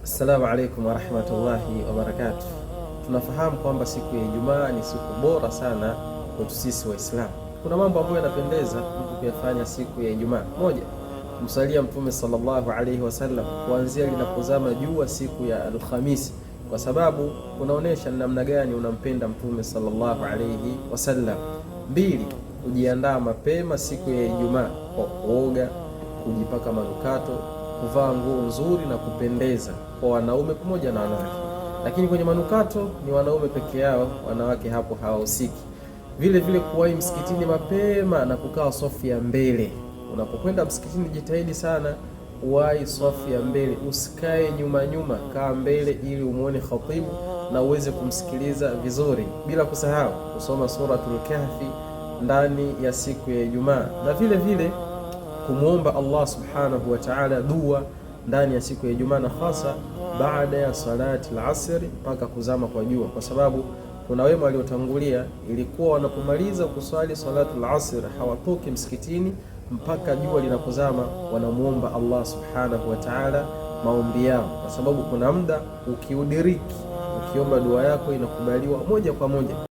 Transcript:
Assalamu alaikum warahmatullahi wabarakatuh. Tunafahamu kwamba siku ya Ijumaa ni siku bora sana kwetu sisi Waislamu. Kuna mambo ambayo yanapendeza mtu kuyafanya siku ya Ijumaa. Moja, kumsalia Mtume sallallahu alaihi wasallam kuanzia linapozama jua siku ya Alhamisi, kwa sababu unaonesha namna gani unampenda Mtume sallallahu alaihi wasallam. Mbili, kujiandaa mapema siku ya Ijumaa kwa kuoga, kujipaka manukato, kuvaa nguo nzuri na kupendeza kwa wanaume pamoja na wanawake. Lakini kwenye manukato ni wanaume peke yao, wanawake hapo hawahusiki. Vile vile kuwahi msikitini mapema na kukaa safu ya mbele. Unapokwenda msikitini jitahidi sana uwahi safu ya mbele, usikae nyuma nyuma, kaa mbele ili umuone khatibu na uweze kumsikiliza vizuri, bila kusahau kusoma suratul Kahfi ndani ya siku ya Ijumaa, na vile vile kumuomba Allah subhanahu wa ta'ala dua ndani ya siku ya Ijumaa, na hasa baada ya salati al-asr mpaka kuzama kwa jua, kwa sababu kuna wema waliotangulia ilikuwa wanapomaliza kuswali salatu al-asr hawatoki msikitini mpaka jua linapozama, wanamuomba Allah subhanahu wa ta'ala maombi yao, kwa sababu kuna muda ukiudiriki ukiomba dua yako inakubaliwa moja kwa moja.